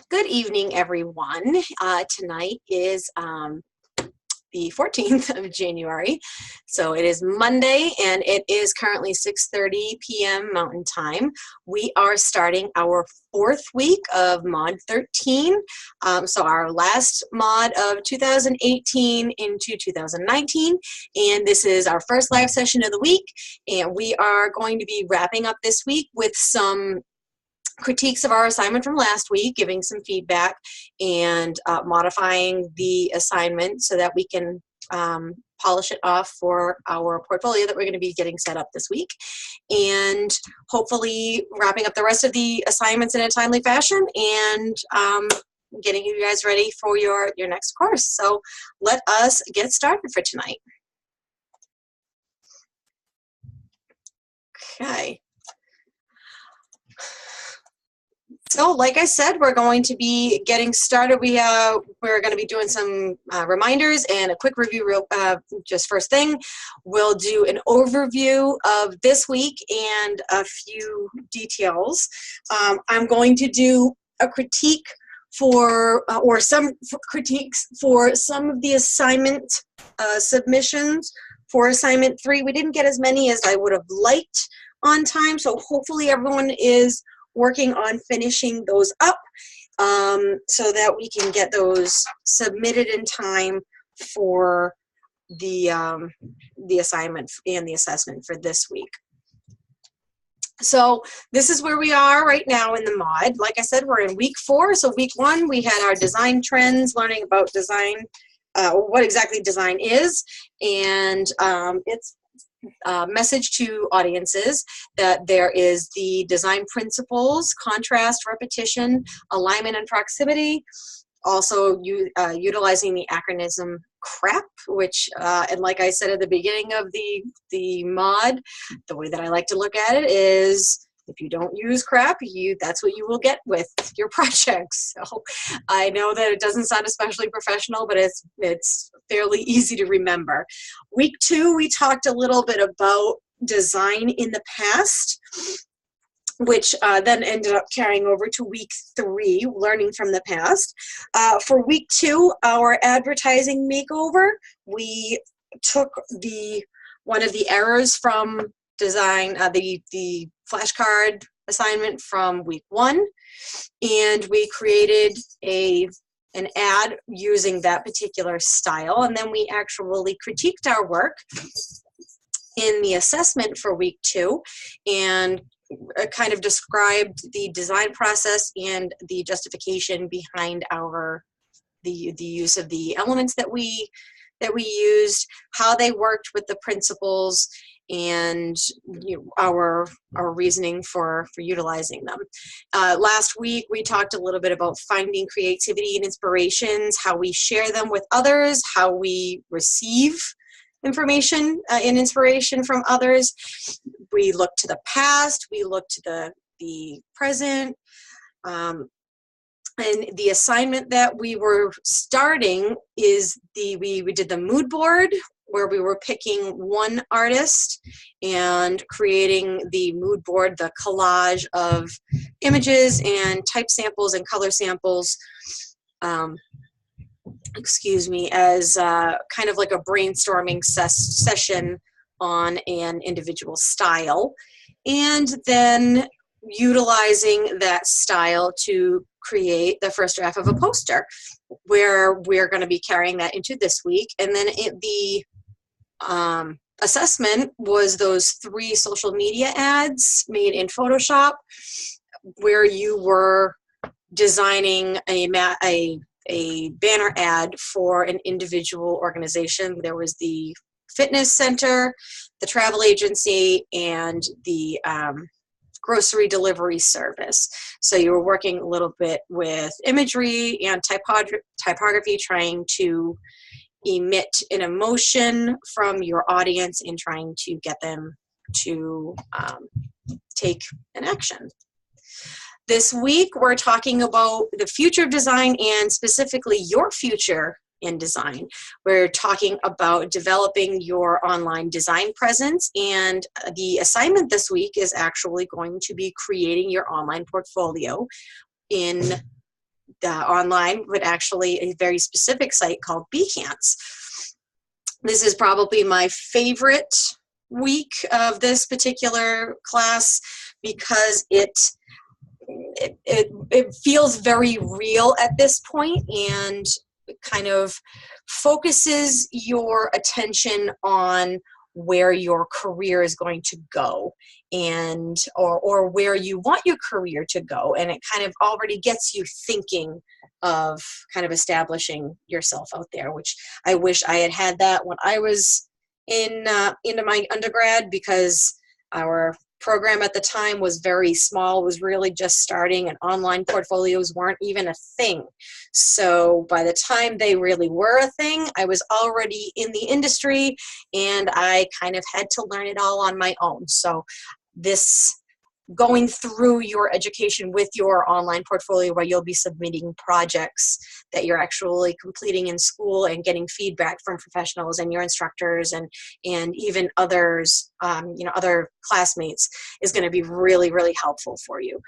Good evening, everyone. Tonight is the 14th of January, so it is Monday, and it is currently 6:30 p.m. Mountain Time. We are starting our fourth week of Mod 13, so our last mod of 2018 into 2019, and this is our first live session of the week, and we are going to be wrapping up this week with some critiques of our assignment from last week, giving some feedback, and modifying the assignment so that we can polish it off for our portfolio that we're going to be getting set up this week, and hopefully wrapping up the rest of the assignments in a timely fashion and getting you guys ready for your next course. So let us get started for tonight. Okay. So, like I said, we're going to be getting started. We're going to be doing some reminders and a quick review. Just first thing, we'll do an overview of this week and a few details. I'm going to do a critique or some critiques for some of the assignment submissions for assignment 3. We didn't get as many as I would have liked on time, so hopefully everyone is working on finishing those up so that we can get those submitted in time for the assignment and the assessment for this week. So this is where we are right now in the mod. Like I said, we're in week 4. So week 1, we had our design trends, learning about design, what exactly design is, and it's message to audiences that there is the design principles: contrast, repetition, alignment, and proximity. Also utilizing the acronym CRAP, which, and like I said at the beginning of the mod, the way that I like to look at it is, if you don't use CRAP, that's what you will get with your projects. So I know that it doesn't sound especially professional, but it's fairly easy to remember. Week 2, we talked a little bit about design in the past, which then ended up carrying over to week 3, learning from the past. For week 2, our advertising makeover, we took one of the errors from design, the flashcard assignment from week 1, and we created an ad using that particular style, and then we actually critiqued our work in the assessment for week 2 and kind of described the design process and the justification behind the use of the elements that we used, how they worked with the principles, and our reasoning for utilizing them. Last week we talked a little bit about finding creativity and inspirations, how we share them with others, how we receive information and inspiration from others. We looked to the past, we looked to the present, and the assignment that we were starting is we did the mood board, where we were picking one artist and creating the mood board, the collage of images and type samples and color samples, as kind of like a brainstorming session on an individual style, and then utilizing that style to create the first draft of a poster, where we're going to be carrying that into this week. And then the assessment was those 3 social media ads made in Photoshop, where you were designing a banner ad for an individual organization. There was the fitness center, the travel agency, and the grocery delivery service. So you were working a little bit with imagery and typography, trying to emit an emotion from your audience and trying to get them to take an action. This week, we're talking about the future of design, and specifically your future in design. We're talking about developing your online design presence, and the assignment this week is actually going to be creating your online portfolio in online, but actually a very specific site called Behance. This is probably my favorite week of this particular class because it feels very real at this point, and kind of focuses your attention on where your career is going to go, and or where you want your career to go, and it kind of already gets you thinking of kind of establishing yourself out there, which I wish I had had that when I was into my undergrad, because our program at the time was very small, was really just starting, and online portfolios weren't even a thing. So by the time they really were a thing, I was already in the industry, and I kind of had to learn it all on my own. So this going through your education with your online portfolio, where you'll be submitting projects that you're actually completing in school and getting feedback from professionals and your instructors and even others, other classmates, is going to be really, really helpful for you.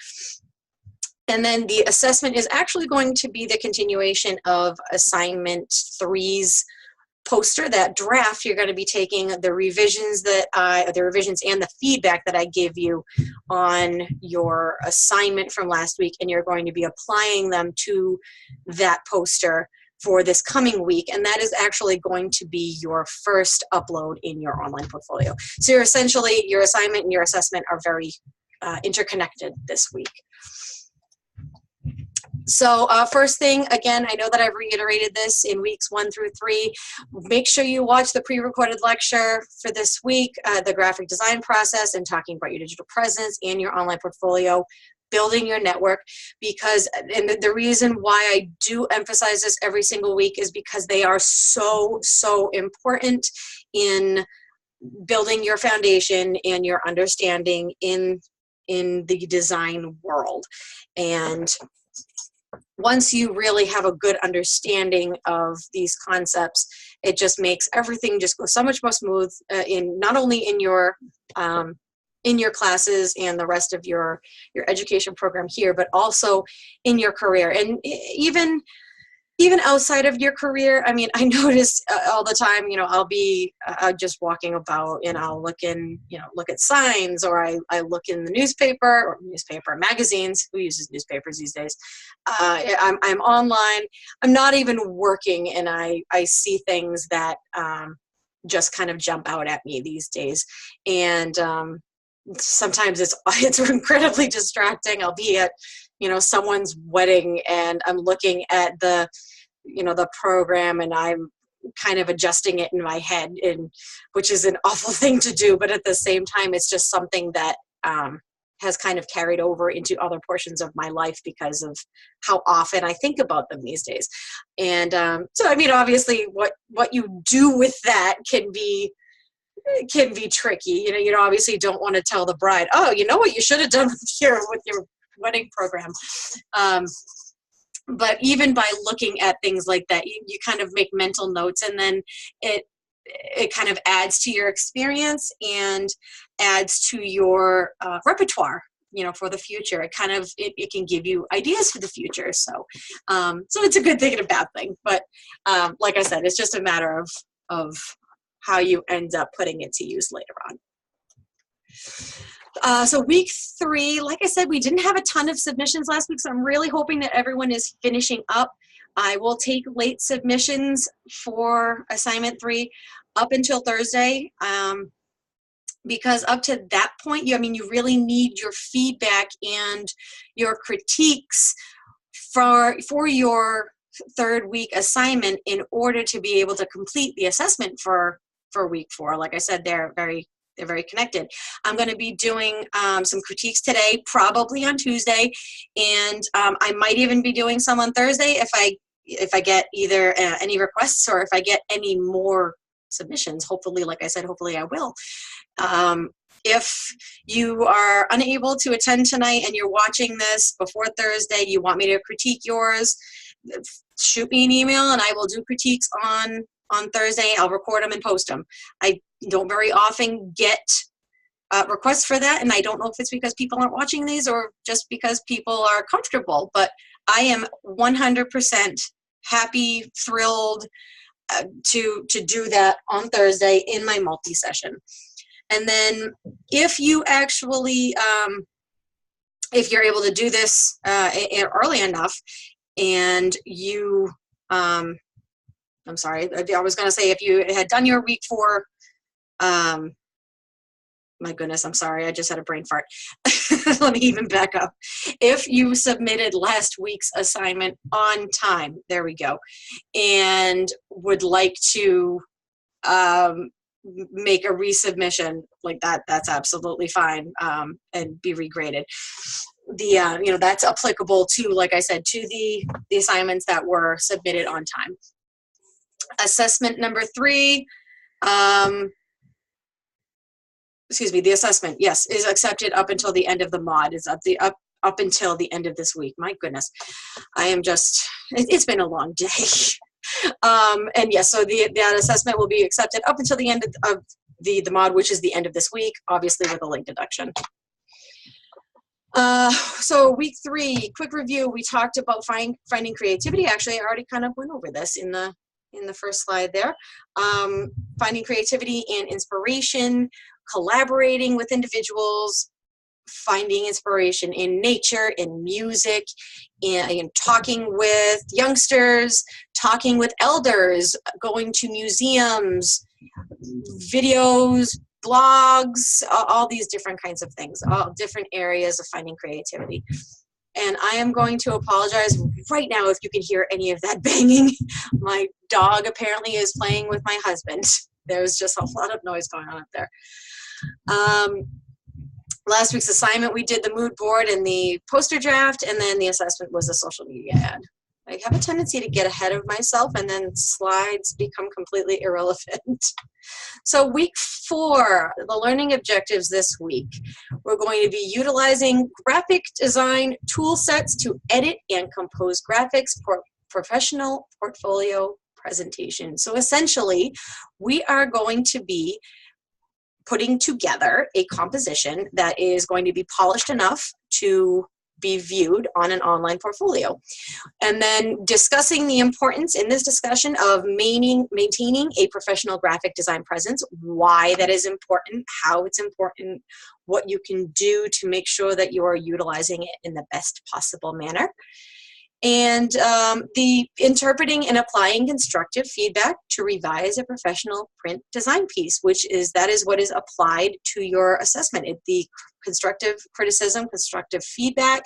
And then the assessment is actually going to be the continuation of assignment 3's poster, that draft. You're going to be taking the revisions and the feedback that I give you on your assignment from last week, and you're going to be applying them to that poster for this coming week, and that is actually going to be your first upload in your online portfolio. So you're essentially, your assignment and your assessment are very interconnected this week. So first thing, again, I know that I've reiterated this in weeks 1 through 3. Make sure you watch the pre-recorded lecture for this week, the graphic design process, and talking about your digital presence and your online portfolio, building your network, because, and the reason why I do emphasize this every single week is because they are so, so important in building your foundation and your understanding in the design world. And once you really have a good understanding of these concepts, it just makes everything just go so much more smooth, in not only in your classes and the rest of your education program here, but also in your career, and even outside of your career. I mean, I notice all the time, I'll be just walking about, and I'll look at signs, or I look in the newspaper magazines. Who uses newspapers these days? I'm online. I'm not even working, and I see things that just kind of jump out at me these days. And sometimes it's incredibly distracting. I'll be at someone's wedding, and I'm looking at the program, and I'm kind of adjusting it in my head, and which is an awful thing to do, but at the same time, it's just something that has kind of carried over into other portions of my life because of how often I think about them these days. And so, I mean, obviously what you do with that can be tricky. You obviously don't want to tell the bride, oh, you know what you should have done with your wedding program. But even by looking at things like that, you kind of make mental notes, and then it kind of adds to your experience and adds to your repertoire, for the future. It kind of, it can give you ideas for the future. So it's a good thing and a bad thing. But like I said, it's just a matter of how you end up putting it to use later on. So week 3, like I said, we didn't have a ton of submissions last week, so I'm really hoping that everyone is finishing up. I will take late submissions for assignment 3 up until Thursday, because up to that point, you really need your feedback and your critiques for your 3rd week assignment in order to be able to complete the assessment for week 4. Like I said, they're very connected. I'm going to be doing some critiques today, probably on Tuesday, and I might even be doing some on Thursday if I get either any requests, or if I get any more submissions. Hopefully, like I said, hopefully I will. If you are unable to attend tonight and you're watching this before Thursday, you want me to critique yours, shoot me an email and I will do critiques on Thursday. I'll record them and post them. I don't very often get requests for that, and I don't know if it's because people aren't watching these or just because people are comfortable, but I am 100% happy, thrilled to do that on Thursday in my multi-session. And then if you actually, if you're able to do this early enough, and you, I'm sorry, I was going to say if you had done your week 4, my goodness, I'm sorry, I just had a brain fart. Let me even back up. If you submitted last week's assignment on time, there we go, and would like to make a resubmission like that, that's absolutely fine, and be regraded. The you know, that's applicable to, like I said, to the assignments that were submitted on time. Assessment number 3, excuse me, the assessment, yes, is accepted up until the end of the mod. Is up until the end of this week. My goodness, I am just, it's been a long day. And yes, so that assessment will be accepted up until the end of the mod, which is the end of this week, obviously with a late deduction. So week 3, quick review. We talked about finding creativity. Actually, I already kind of went over this in the first slide there. Finding creativity and inspiration, collaborating with individuals, finding inspiration in nature, in music, in talking with youngsters, talking with elders, going to museums, videos, blogs, all these different kinds of things, all different areas of finding creativity. And I am going to apologize right now if you can hear any of that banging. My dog apparently is playing with my husband. There's just a lot of noise going on up there. Last week's assignment, we did the mood board and the poster draft, and then the assessment was a social media ad. I have a tendency to get ahead of myself, and then slides become completely irrelevant. So week 4, the learning objectives this week. We're going to be utilizing graphic design tool sets to edit and compose graphics for professional portfolio presentation. So essentially, we are going to be putting together a composition that is going to be polished enough to be viewed on an online portfolio. And then discussing the importance in this discussion of maintaining a professional graphic design presence, why that is important, how it's important, what you can do to make sure that you are utilizing it in the best possible manner. And the interpreting and applying constructive feedback to revise a professional print design piece, that is what is applied to your assessment. The constructive criticism, constructive feedback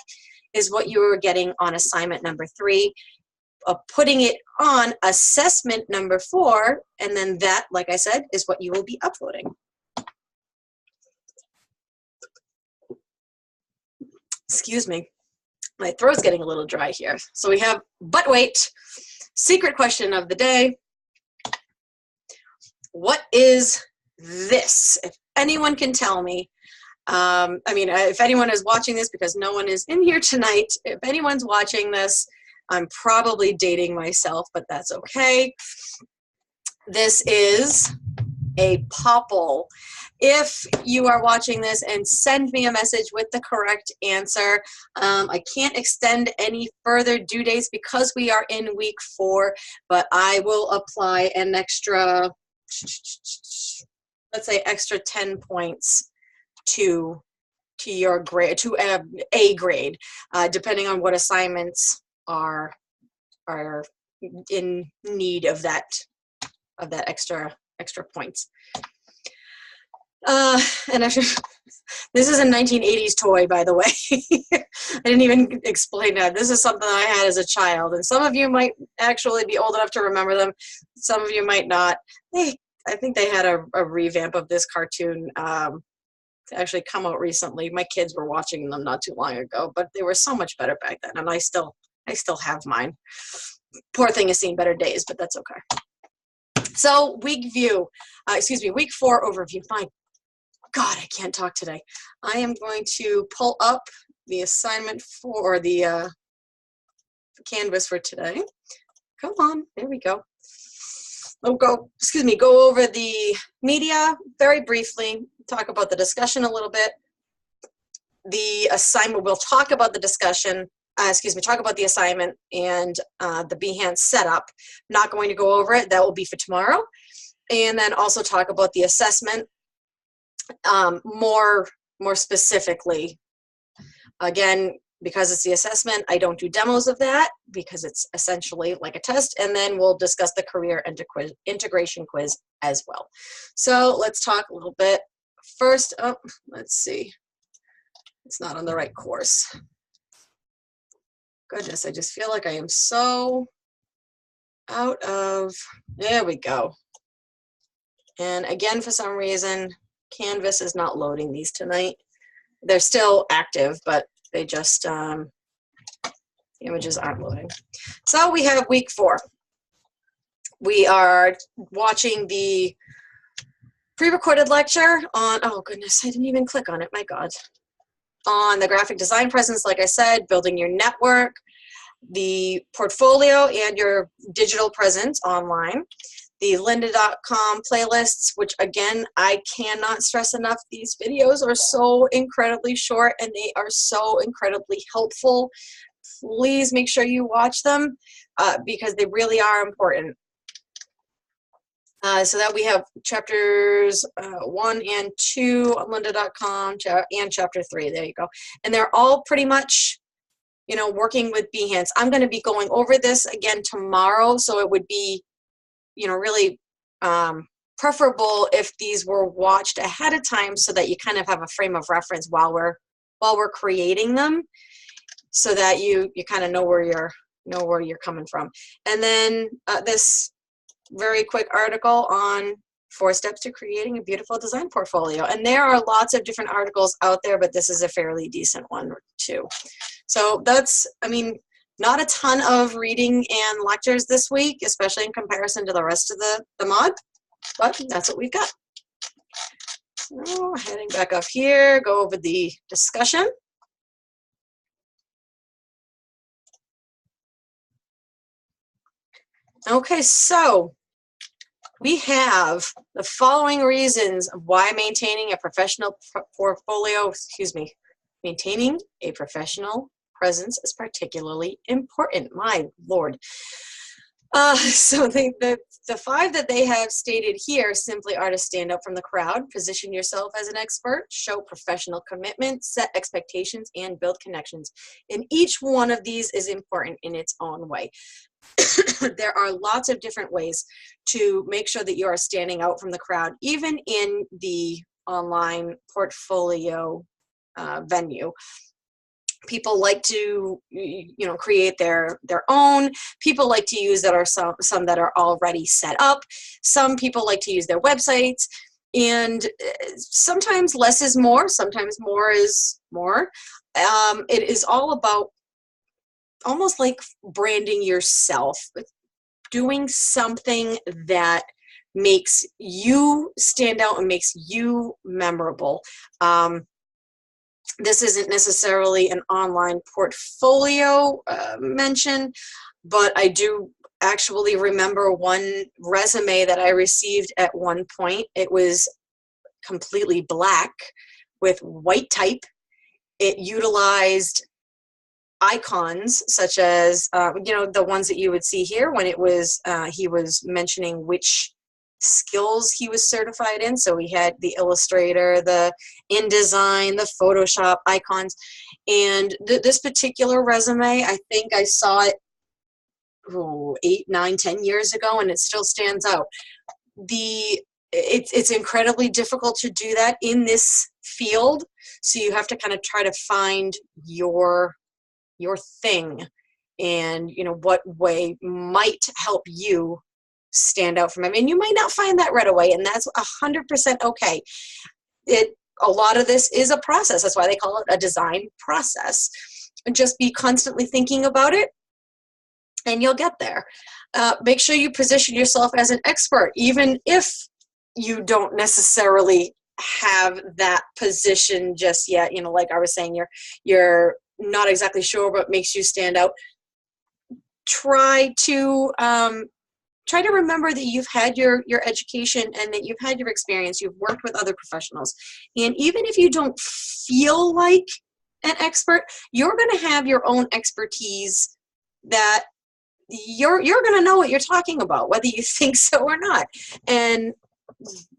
is what you are getting on assignment number 3. Putting it on assessment number 4, and then that, like I said, is what you will be uploading. Excuse me. My throat's getting a little dry here. So we have, but wait, secret question of the day. What is this? If anyone can tell me, I mean, if anyone is watching this, because no one is in here tonight, if anyone's watching this, I'm probably dating myself, but that's okay. This is a popple. If you are watching this, and send me a message with the correct answer. I can't extend any further due dates because we are in week 4, but I will apply an extra, let's say extra 10 points to your grade, to a grade, depending on what assignments are in need of that extra points. And actually, this is a 1980s toy, by the way. I didn't even explain that. This is something I had as a child, and some of you might actually be old enough to remember them. Some of you might not. I think they had a revamp of this cartoon to actually come out recently. My kids were watching them not too long ago, but they were so much better back then, and I still have mine. Poor thing has seen better days, but that's okay. So week 4 overview. My God, I can't talk today. I am going to pull up the assignment for the Canvas for today. Come on, there we go. Go over the media very briefly, talk about the discussion a little bit. The assignment, we'll talk about the discussion, talk about the assignment and the Behance setup. Not going to go over it, that will be for tomorrow. And then also talk about the assessment more specifically. Again, because it's the assessment, I don't do demos of that because it's essentially like a test, and then we'll discuss the career integration quiz as well. So let's talk a little bit. First up, let's see. It's not on the right course. Goodness, I just feel like I am so out of, there we go. And again, for some reason, Canvas is not loading these tonight. They're still active, but they just, the images aren't loading. So we have week 4. We are watching the pre-recorded lecture on, oh goodness, I didn't even click on it, my God. On the graphic design presence, like I said, building your network, the portfolio and your digital presence online, the lynda.com playlists, which again, I cannot stress enough, these videos are so incredibly short and they are so incredibly helpful. Please make sure you watch them because they really are important. So that we have chapters 1 and 2 on lynda.com and chapter 3, there you go. And they're all pretty much, you know, working with Behance. I'm going to be going over this again tomorrow, so it would be, you know, really preferable if these were watched ahead of time so that you kind of have a frame of reference while we're creating them, so that you kind of know where you're coming from. And then this very quick article on 4 steps to creating a beautiful design portfolio. And there are lots of different articles out there, but this is a fairly decent one too. So that's, I mean, not a ton of reading and lectures this week, especially in comparison to the rest of the mod, but that's what we've got. So heading back up here, go over the discussion. Okay, so we have the following reasons of why maintaining a professional portfolio, maintaining a professional presence is particularly important. My Lord. So the 5 that they have stated here simply are to stand out from the crowd, position yourself as an expert, show professional commitment, set expectations, and build connections. And each one of these is important in its own way. There are lots of different ways to make sure that you are standing out from the crowd, even in the online portfolio venue. People like to, you know, create their own. People like to use that are some that are already set up. Some people like to use their websites, and sometimes less is more. Sometimes more is more. It is all about almost like branding yourself, doing something that makes you stand out and makes you memorable. This isn't necessarily an online portfolio mention, but I do actually remember one resume that I received at one point. It was completely black with white type. It utilized icons such as, you know, the ones that you would see here when it was, he was mentioning which skills he was certified in. So he had the Illustrator, the InDesign, the Photoshop icons. And this particular resume, I think I saw it 8, 9, 10 years ago, and it still stands out. It's incredibly difficult to do that in this field. So you have to kind of try to find your thing, and you know what way might help you stand out from him. And you might not find that right away, and that's 100% okay. A lot of this is a process. That's why they call it a design process. And just be constantly thinking about it, and you'll get there. Make sure you position yourself as an expert, even if you don't necessarily have that position just yet. You know, like I was saying, you're not exactly sure what makes you stand out. Try to try to remember that you've had your education and that you've had your experience, you've worked with other professionals. And even if you don't feel like an expert, you're going to have your own expertise that you're going to know what you're talking about, whether you think so or not. And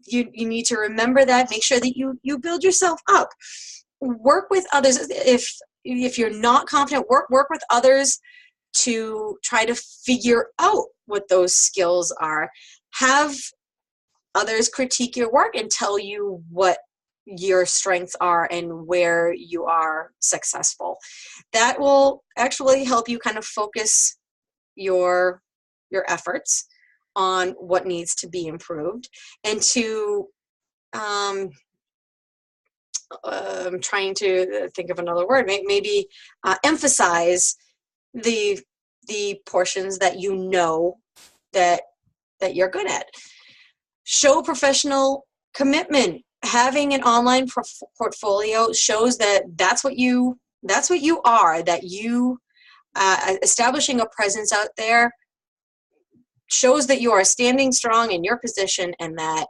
you need to remember that. Make sure that you build yourself up. Work with others. If you're not confident, work with others to try to figure out what those skills are. Have others critique your work and tell you what your strengths are and where you are successful. That will actually help you kind of focus your efforts on what needs to be improved, and to I'm trying to think of another word, maybe emphasize the portions that you know that you're good at. Show professional commitment. Having an online portfolio shows that that's what you are, that you establishing a presence out there shows that you are standing strong in your position, and that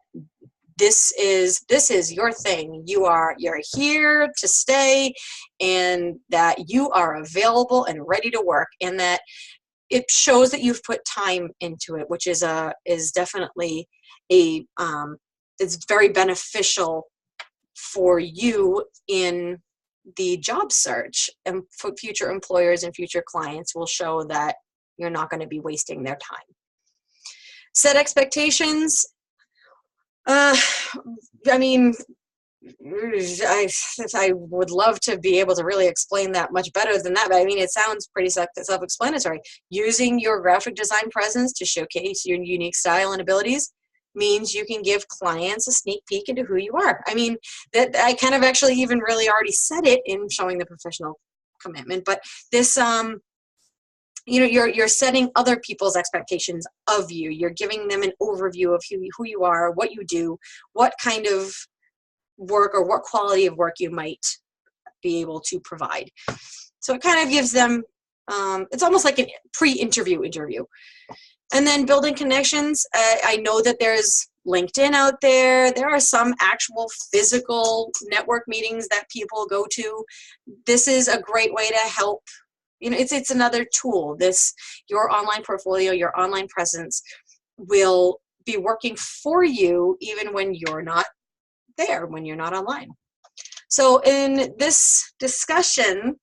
this is your thing. You're here to stay, and that you are available and ready to work, and that it shows that you've put time into it, which is definitely it's very beneficial for you in the job search, and for future employers and future clients will show that you're not going to be wasting their time. Set expectations. I mean, I would love to be able to really explain that much better than that, but I mean, it sounds pretty self-explanatory. Using your graphic design presence to showcase your unique style and abilities means you can give clients a sneak peek into who you are. I mean, that I kind of actually even really already said it in showing the professional commitment, but this, you know, you're setting other people's expectations of you. You're giving them an overview of who you are, what you do, what kind of work or what quality of work you might be able to provide. So it kind of gives them, it's almost like a pre-interview interview. And then building connections. I know that there's LinkedIn out there. There are some actual physical network meetings that people go to. This is a great way to help. You know, it's another tool. Your online portfolio, your online presence will be working for you even when you're not there, when you're not online. So in this discussion,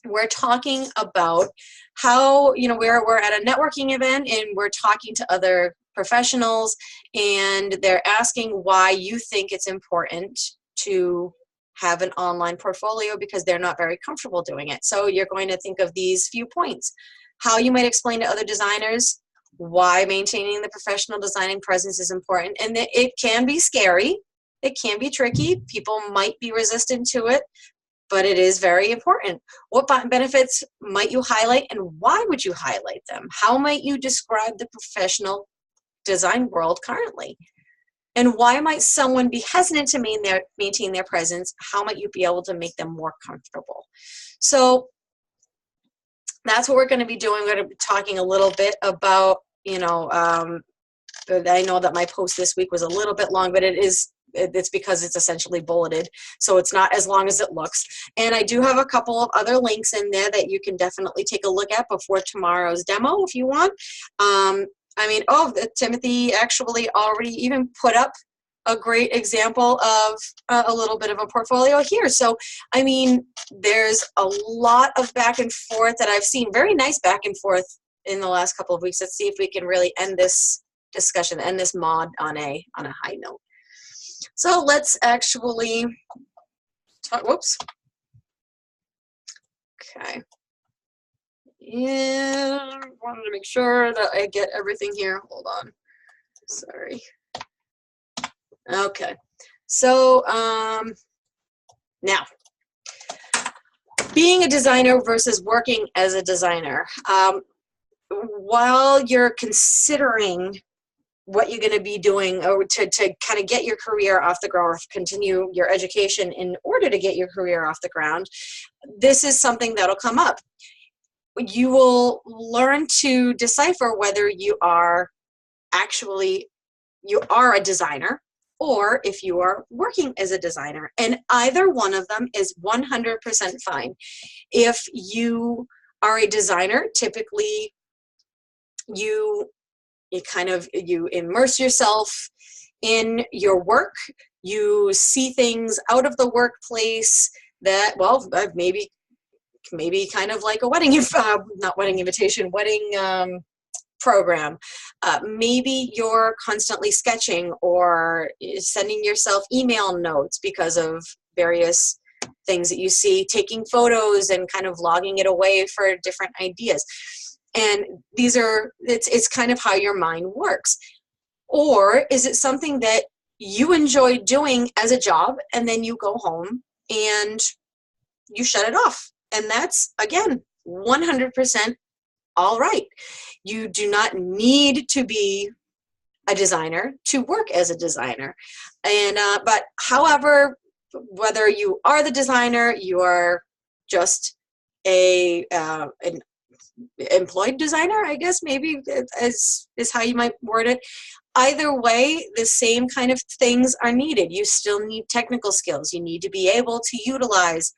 we're talking about how, you know, we're at a networking event and we're talking to other professionals, and they're asking why you think it's important to have an online portfolio because they're not very comfortable doing it. So you're going to think of these few points: how you might explain to other designers why maintaining the professional designing presence is important. And it can be scary, it can be tricky, people might be resistant to it, but it is very important. What benefits might you highlight, and why would you highlight them? How might you describe the professional design world currently? And why might someone be hesitant to maintain their presence? How might you be able to make them more comfortable? So that's what we're going to be doing. We're going to be talking a little bit about, you know, I know that my post this week was a little bit long, but it's because it's essentially bulleted, so it's not as long as it looks. And I do have a couple of other links in there that you can definitely take a look at before tomorrow's demo if you want. I mean, Timothy actually already even put up a great example of a little bit of a portfolio here. So, I mean, there's a lot of back and forth that I've seen, very nice back and forth in the last couple of weeks. Let's see if we can really end this discussion, end this mod on a high note. So let's actually talk, whoops. Okay. Yeah, wanted to make sure that I get everything here. Hold on. Sorry. Okay. So now, being a designer versus working as a designer. While you're considering what you're going to be doing, or to kind of get your career off the ground, or continue your education in order to get your career off the ground, this is something that'll come up. you will learn to decipher whether you are a designer or if you are working as a designer. And either one of them is 100% fine. If you are a designer, typically you immerse yourself in your work. You see things out of the workplace that, well, maybe kind of like a wedding, not wedding invitation, wedding program. Maybe you're constantly sketching or sending yourself email notes because of various things that you see, taking photos and kind of logging it away for different ideas. And it's kind of how your mind works. Or is it something that you enjoy doing as a job and then you go home and you shut it off? And that's, again, 100% all right. You do not need to be a designer to work as a designer. And but however, whether you are the designer, you are just an employed designer, I guess maybe is how you might word it. Either way, the same kind of things are needed. You still need technical skills. You need to be able to utilize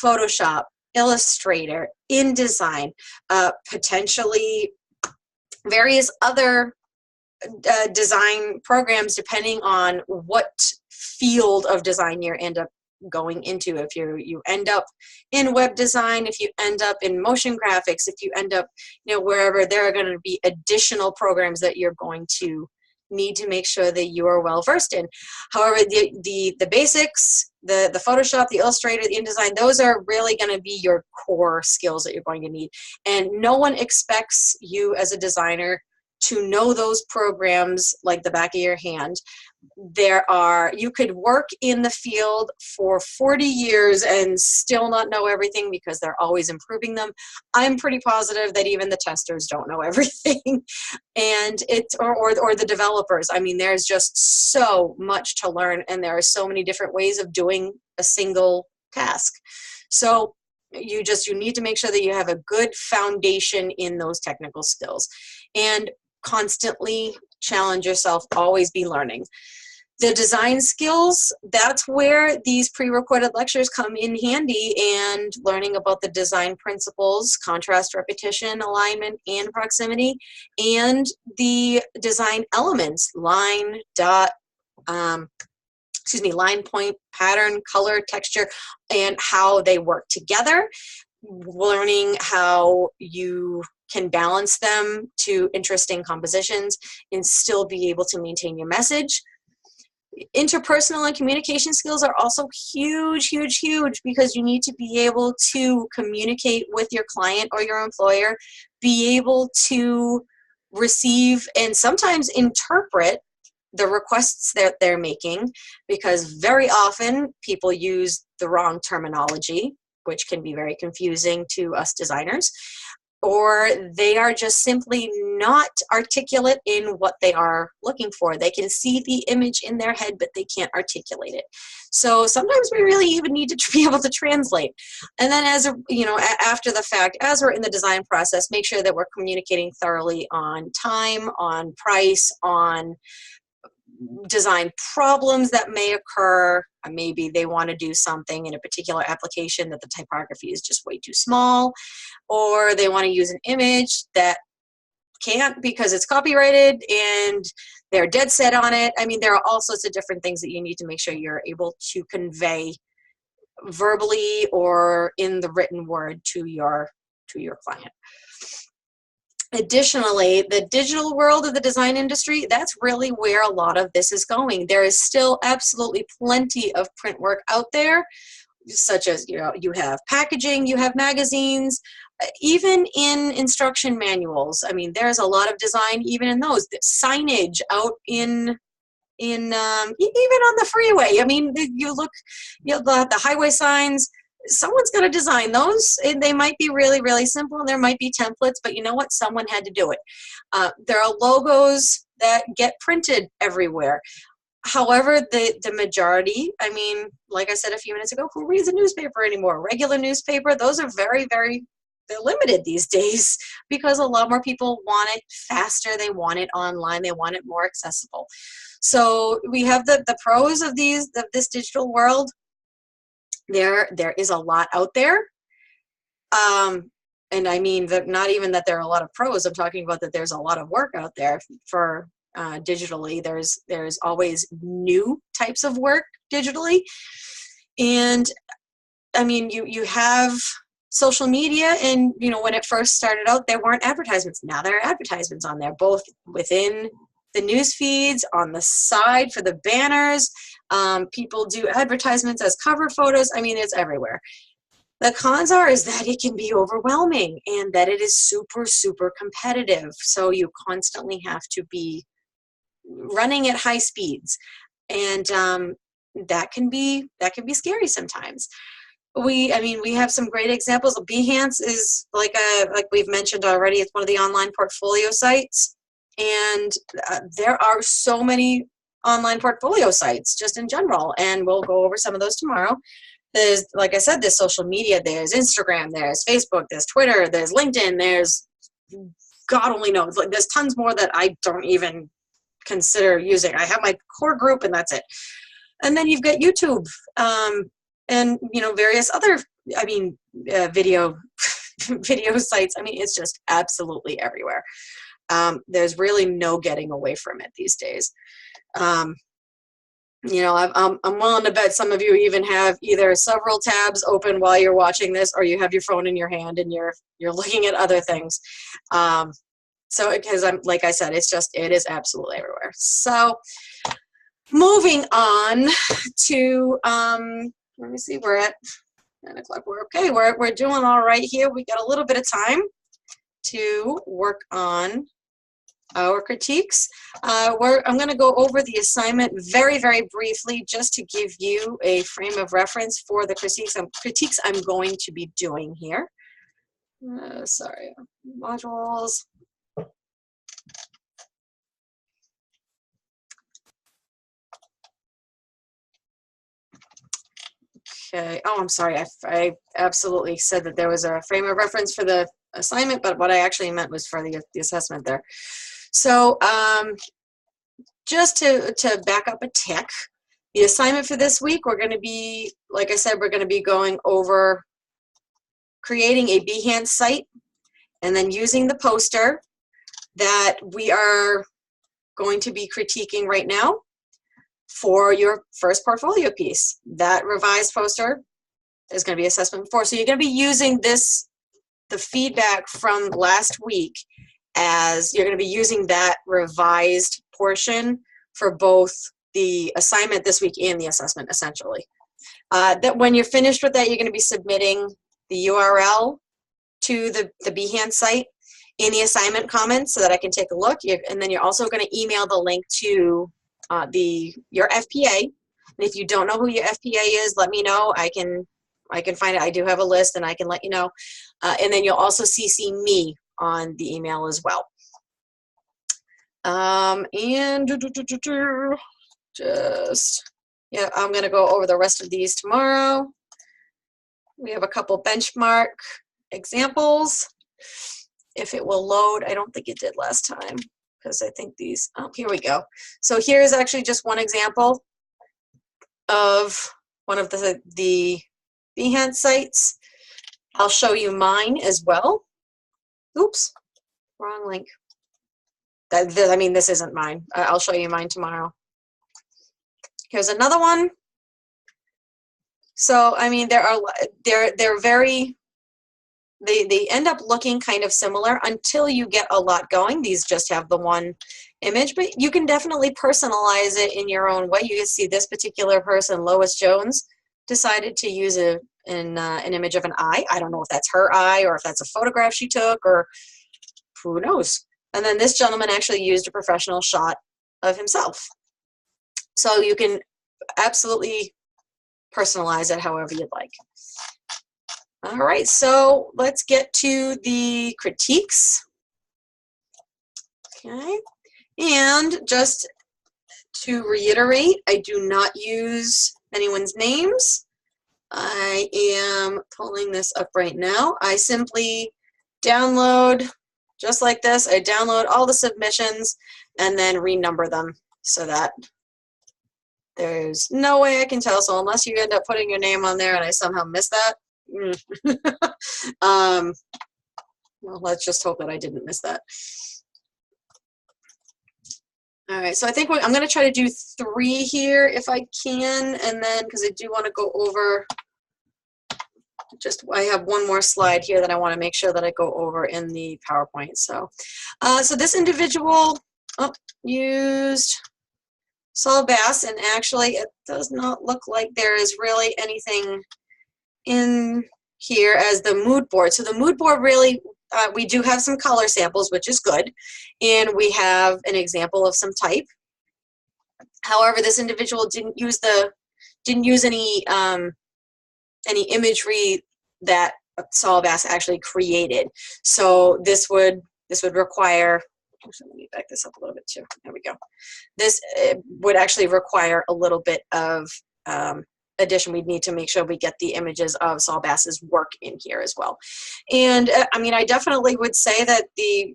Photoshop, Illustrator, InDesign, potentially various other design programs depending on what field of design you end up going into. If you end up in web design, if you end up in motion graphics, if you end up wherever, there are going to be additional programs that you're going to need to make sure that you are well versed in. However, the basics, the Photoshop, the Illustrator, the InDesign, those are really going to be your core skills that you're going to need. And no one expects you as a designer to know those programs like the back of your hand. You could work in the field for 40 years and still not know everything because they're always improving them. I'm pretty positive that even the testers don't know everything. And or the developers. I mean, there's just so much to learn, and there are so many different ways of doing a single task. So you need to make sure that you have a good foundation in those technical skills and constantly challenge yourself, always be learning. The design skills, that's where these pre-recorded lectures come in handy, and learning about the design principles, contrast, repetition, alignment, and proximity, and the design elements, line, point, pattern, color, texture, and how they work together. Learning how you can balance them to interesting compositions and still be able to maintain your message. Interpersonal and communication skills are also huge, huge, huge, because you need to be able to communicate with your client or your employer, be able to receive and sometimes interpret the requests that they're making, because very often people use the wrong terminology, which can be very confusing to us designers, or they are just simply not articulate in what they are looking for. They can see the image in their head, but they can't articulate it. So sometimes we really even need to be able to translate. And then after the fact, as we're in the design process, make sure that we're communicating thoroughly on time, on price, on design problems that may occur. Maybe they want to do something in a particular application that the typography is just way too small, or they want to use an image that can't because it's copyrighted and they're dead set on it. I mean, there are all sorts of different things that you need to make sure you're able to convey verbally or in the written word to your client. Additionally, the digital world of the design industry, that's really where a lot of this is going. There is still absolutely plenty of print work out there, such as, you have packaging, you have magazines, even in instruction manuals. I mean, there's a lot of design even in those. The signage out in even on the freeway. I mean, you look, the highway signs, someone's going to design those. They might be really, really simple, and there might be templates, but you know what? Someone had to do it. There are logos that get printed everywhere. However, the majority, I mean, like I said a few minutes ago, who reads a newspaper anymore? Regular newspaper, those are very, very limited these days because a lot more people want it faster. They want it online. They want it more accessible. So we have the pros of this digital world. There is a lot out there. And I mean that not even that there are a lot of pros. I'm talking about that there's a lot of work out there for digitally. There's always new types of work digitally. And I mean, you have social media, and you know, when it first started out, there weren't advertisements. Now there are advertisements on there, both within the news feeds, on the side for the banners. People do advertisements as cover photos. I mean, it's everywhere. The cons is that it can be overwhelming and that it is super, super competitive. So you constantly have to be running at high speeds, and that can be scary sometimes. We have some great examples. Behance is like we've mentioned already. It's one of the online portfolio sites, and there are so many online portfolio sites just in general, and we'll go over some of those tomorrow. There's, like I said, there's social media, there's Instagram, there's Facebook, there's Twitter, there's LinkedIn, there's God only knows. Like, there's tons more that I don't even consider using. I have my core group and that's it. And then you've got YouTube, and you know, various other, video sites. I mean, it's just absolutely everywhere. There's really no getting away from it these days. You know, I'm willing to bet some of you even have either several tabs open while you're watching this, or you have your phone in your hand and you're looking at other things. So because like I said, it is absolutely everywhere. So moving on to let me see, we're at 9 o'clock. We're okay. We're doing all right here. We got a little bit of time to work on our critiques. I'm going to go over the assignment very, very briefly, just to give you a frame of reference for the critiques I'm going to be doing here. Sorry, modules. Okay. Oh, I'm sorry. I absolutely said that there was a frame of reference for the assignment, but what I actually meant was for the assessment there. So just to back up a tick, the assignment for this week, we're going to be, like I said, we're going to be going over creating a Behance site and then using the poster that we are going to be critiquing right now for your first portfolio piece. That revised poster is going to be assessment 4. So you're going to be using the feedback from last week, as you're going to be using that revised portion for both the assignment this week and the assessment, essentially. That when you're finished with that, you're going to be submitting the URL to the Behance site in the assignment comments so that I can take a look. And then you're also going to email the link to your FPA. And if you don't know who your FPA is, let me know. I can find it. I do have a list, and I can let you know. And then you'll also CC me on the email as well. And yeah, I'm going to go over the rest of these tomorrow. We have a couple benchmark examples. If it will load, I don't think it did last time, because I think these, oh, here we go. So here's actually just one example of one of the Behance sites. I'll show you mine as well. Oops, wrong link. This isn't mine. I'll show you mine tomorrow. Here's another one. So, I mean, they're very, they end up looking kind of similar until you get a lot going. These just have the one image, but you can definitely personalize it in your own way. You can see this particular person, Lois Jones, decided to use an image of an eye. I don't know if that's her eye or if that's a photograph she took, or who knows. And then this gentleman actually used a professional shot of himself. So you can absolutely personalize it however you'd like. All right, so let's get to the critiques. Okay, and just to reiterate, I do not use anyone's names. I am pulling this up right now. I simply download, just like this, I download all the submissions and then renumber them so that there's no way I can tell. So unless you end up putting your name on there and I somehow miss that, well, let's just hope that I didn't miss that. All right, so I think I'm going to try to do 3 here if I can, and then because I do want to go over, I have one more slide here that I want to make sure that I go over in the PowerPoint. So, so this individual used Saul Bass, and actually it does not look like there is really anything in here as the mood board. So the mood board really, we do have some color samples, which is good, and we have an example of some type. However, this individual didn't use any imagery that Saul Bass actually created. So this would require, actually, let me back this up a little bit too. There we go. This would actually require a little bit of addition. We'd need to make sure we get the images of Saul Bass's work in here as well. And I mean, I definitely would say that the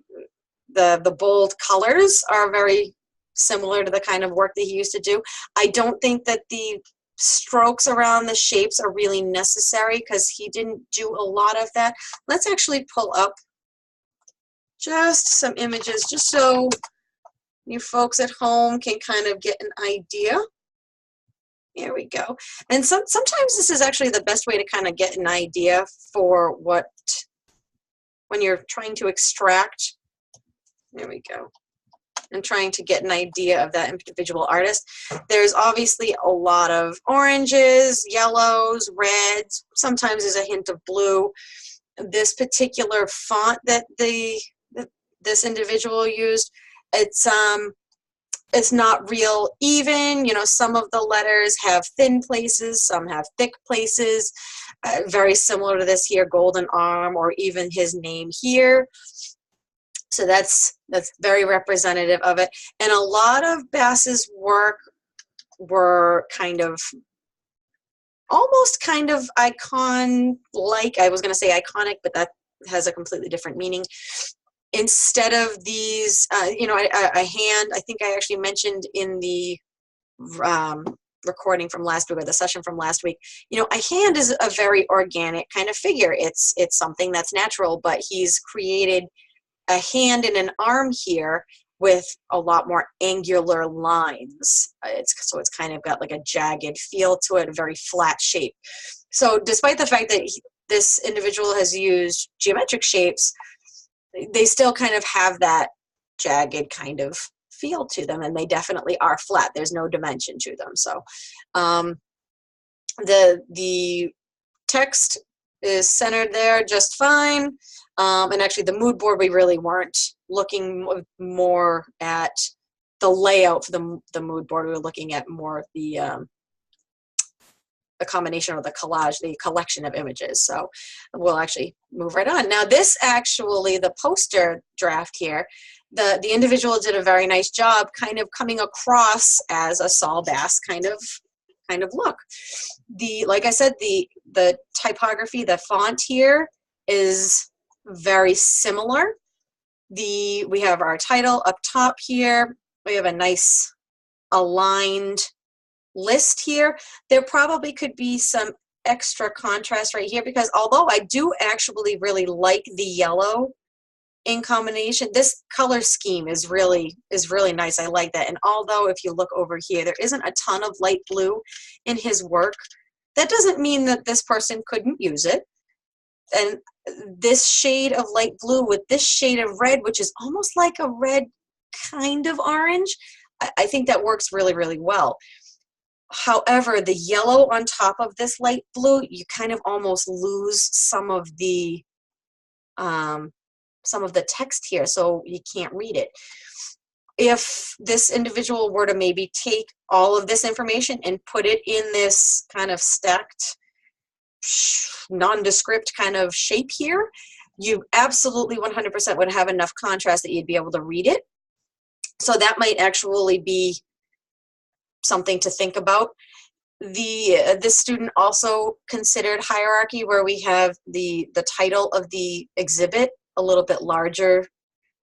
bold colors are very similar to the kind of work that he used to do. I don't think that the strokes around the shapes are really necessary because he didn't do a lot of that. Let's actually pull up just some images just so you folks at home can kind of get an idea. Here we go. And sometimes this is actually the best way to kind of get an idea for when you're trying to extract. There we go. And trying to get an idea of that individual artist. There's obviously a lot of oranges, yellows, reds. Sometimes there's a hint of blue. This particular font that this individual used, it's not real even. You know, some of the letters have thin places, some have thick places. Very similar to this here, Golden Arm, or even his name here. So that's very representative of it. And a lot of Bass's work were almost kind of icon-like. I was going to say iconic, but that has a completely different meaning. Instead of these, you know, a hand, I think I actually mentioned in the recording from last week, or the session from last week, you know, a hand is a very organic kind of figure. It's something that's natural, but he's created a hand and an arm here with a lot more angular lines. So it's kind of got like a jagged feel to it, a very flat shape. So despite the fact that this individual has used geometric shapes, they still kind of have that jagged kind of feel to them, and they definitely are flat. There's no dimension to them. So the text is centered there just fine. And actually the mood board, we really weren't looking more at the layout for the mood board. We were looking at more of the combination of the collage, the collection of images. So we'll actually move right on. Now this actually, the poster draft here, the individual did a very nice job kind of coming across as a Saul Bass kind of look. Like I said, the typography, the font here is very similar. We have our title up top here. We have a nice aligned list here. There probably could be some extra contrast right here, because although I do actually really like the yellow in combination, this color scheme is really nice. I like that. And although if you look over here, there isn't a ton of light blue in his work, that doesn't mean that this person couldn't use it. And this shade of light blue with this shade of red, which is almost like a red kind of orange, I think that works really, really well. However, the yellow on top of this light blue, you kind of almost lose some of the text here, so you can't read it. If this individual were to maybe take all of this information and put it in this kind of stacked, nondescript kind of shape here, you absolutely 100% would have enough contrast that you'd be able to read it. So that might actually be something to think about. This student also considered hierarchy, where we have the title of the exhibit a little bit larger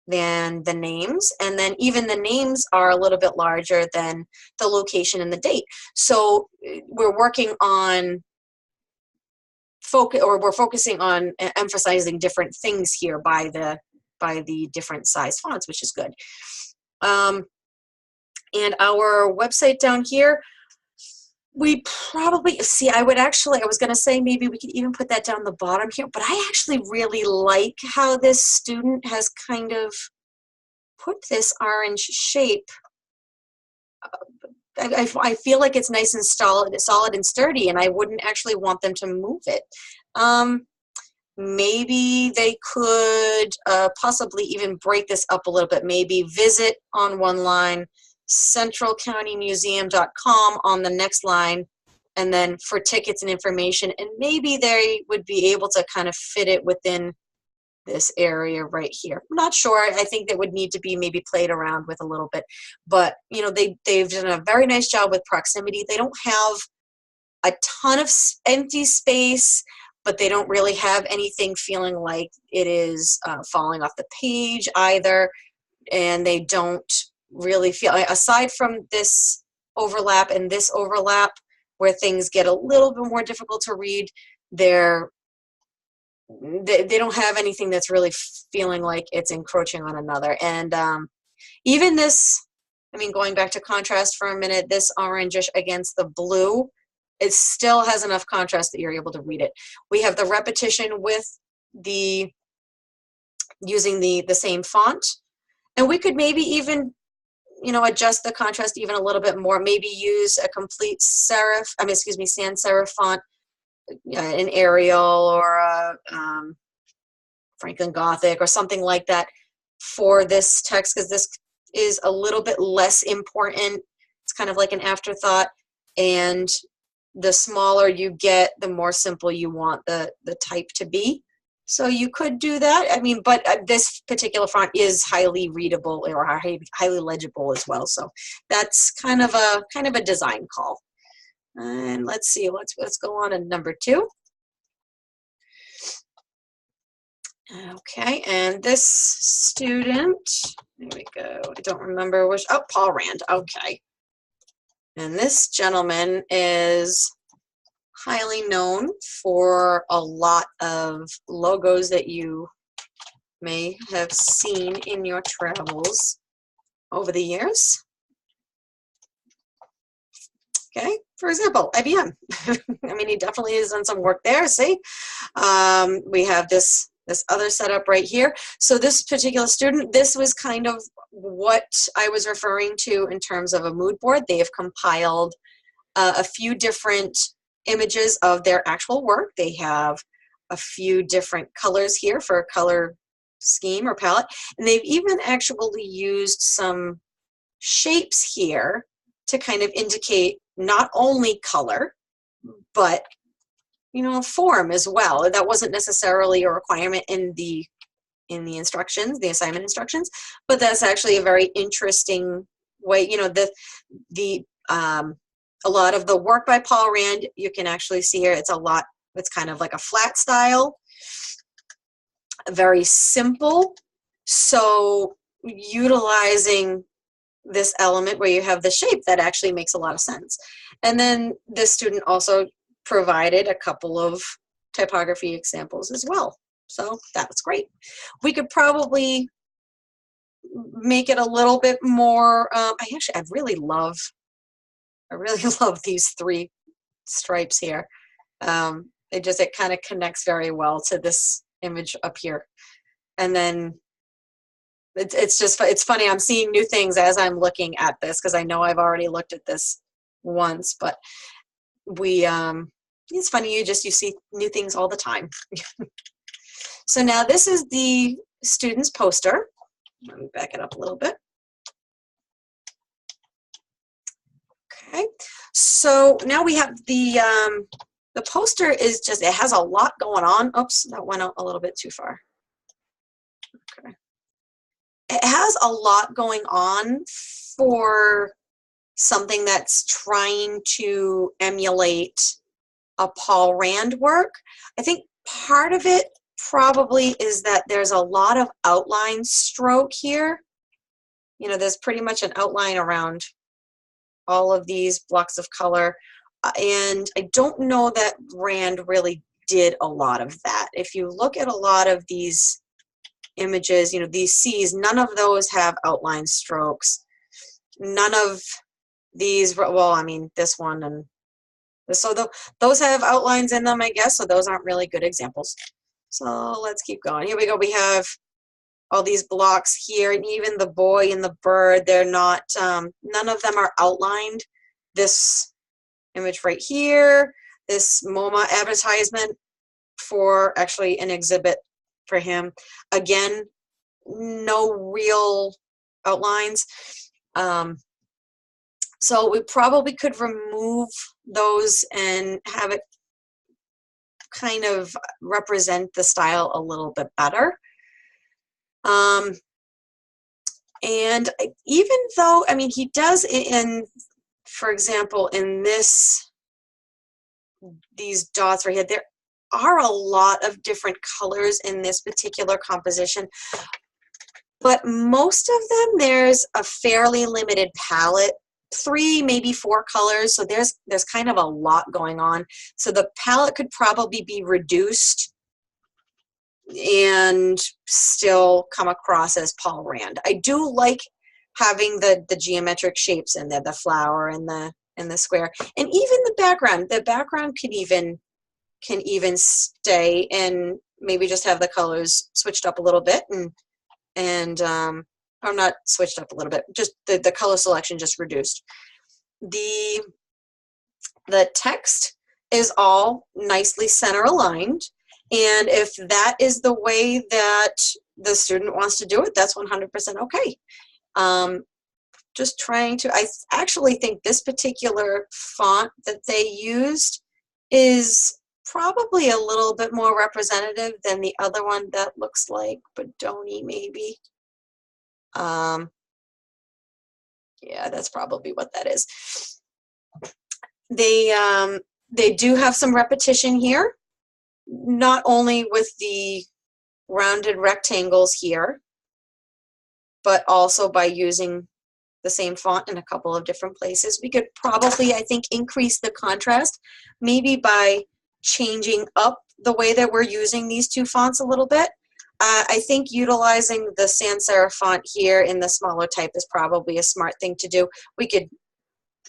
than the names, and then even the names are a little bit larger than the location and the date. So we're working on we're focusing on emphasizing different things here by the different size fonts, which is good. And our website down here, we probably see, I was going to say maybe we could even put that down the bottom here, but I actually really like how this student has kind of put this orange shape. I feel like it's nice and solid and sturdy, and I wouldn't actually want them to move it. Maybe they could possibly even break this up a little bit. Maybe visit on one line, centralcountymuseum.com on the next line, and then for tickets and information, and maybe they would be able to kind of fit it within this area right here. I'm not sure. I think that would need to be maybe played around with a little bit, but you know, they've done a very nice job with proximity. They don't have a ton of empty space, but they don't really have anything feeling like it is falling off the page either, and they don't really feel, aside from this overlap and this overlap where things get a little bit more difficult to read, they don't have anything that's really feeling like it's encroaching on another. And even this, I mean, going back to contrast for a minute, this orangish against the blue, it still has enough contrast that you're able to read it. We have the repetition with using the same font, and we could maybe even, you know, adjust the contrast even a little bit more. Maybe use a complete serif, sans serif font, an Arial or a Franklin Gothic or something like that for this text, because this is a little bit less important. It's kind of like an afterthought, and the smaller you get, the more simple you want the type to be. So you could do that. I mean, but this particular font is highly readable or highly legible as well. So that's kind of a design call. And let's see, let's go on to number 2. Okay, and this student, there we go. I don't remember which, oh, Paul Rand, okay. And this gentleman is highly known for a lot of logos that you may have seen in your travels over the years. Okay, for example, IBM. I mean, he definitely has done some work there, see? We have this other setup right here. So this particular student, this was kind of what I was referring to in terms of a mood board. They have compiled a few different images of their actual work. They have a few different colors here for a color scheme or palette. And they've even actually used some shapes here to kind of indicate not only color, but, you know, form as well. That wasn't necessarily a requirement in the instructions, the assignment instructions, but that's actually a very interesting way. You know, a lot of the work by Paul Rand, you can actually see here, it's kind of like a flat style, very simple. So utilizing this element where you have the shape, that actually makes a lot of sense. And then this student also provided a couple of typography examples as well. So that's great. We could probably make it a little bit more, I really love these 3 stripes here. It kind of connects very well to this image up here. And then it's funny, I'm seeing new things as I'm looking at this, because I know I've already looked at this once, but it's funny, you see new things all the time. So now this is the student's poster. Let me back it up a little bit. Okay, so now we have the poster is just, it has a lot going on. Oops, that went out a little bit too far. Okay. It has a lot going on for something that's trying to emulate a Paul Rand work. I think part of it probably is that there's a lot of outline stroke here. You know, there's pretty much an outline around all of these blocks of color. And I don't know that Rand really did a lot of that. If you look at a lot of these images, you know, these C's, none of those have outline strokes. None of these, well, I mean, this one and this, so those have outlines in them, I guess, so those aren't really good examples. So let's keep going. Here we go. We have all these blocks here, and even the boy and the bird, they're not, none of them are outlined. This image right here, this MoMA advertisement for actually an exhibit for him. Again, no real outlines. So we probably could remove those and have it kind of represent the style a little bit better. And even though, I mean, he does in, for example, in these dots right here, there are a lot of different colors in this particular composition, but most of them, there's a fairly limited palette, 3, maybe 4 colors, so there's kind of a lot going on. So the palette could probably be reduced and still come across as Paul Rand. I do like having the geometric shapes in there, the flower and the square, and even the background. The background can even stay, and maybe just have the colors switched up a little bit, and or not switched up a little bit, just the color selection just reduced. The text is all nicely center aligned, and if that is the way that the student wants to do it, that's 100% okay. Just trying to, I actually think this particular font that they used is probably a little bit more representative than the other one that looks like Bodoni, maybe. Yeah, that's probably what that is. They do have some repetition here, not only with the rounded rectangles here, but also by using the same font in a couple of different places. We could probably, I think, increase the contrast, maybe by changing up the way that we're using these two fonts a little bit. I think utilizing the sans serif font here in the smaller type is probably a smart thing to do. We could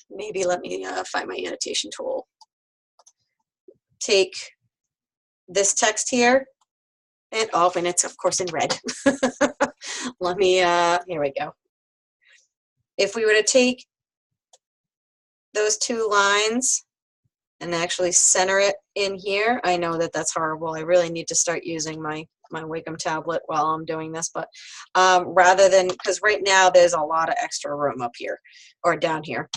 maybe, let me find my annotation tool. Take this text here, and and it's of course in red. Let me, here we go. If we were to take those 2 lines and actually center it in here, I know that that's horrible. I really need to start using my Wacom tablet while I'm doing this, but rather than, because right now there's a lot of extra room up here or down here.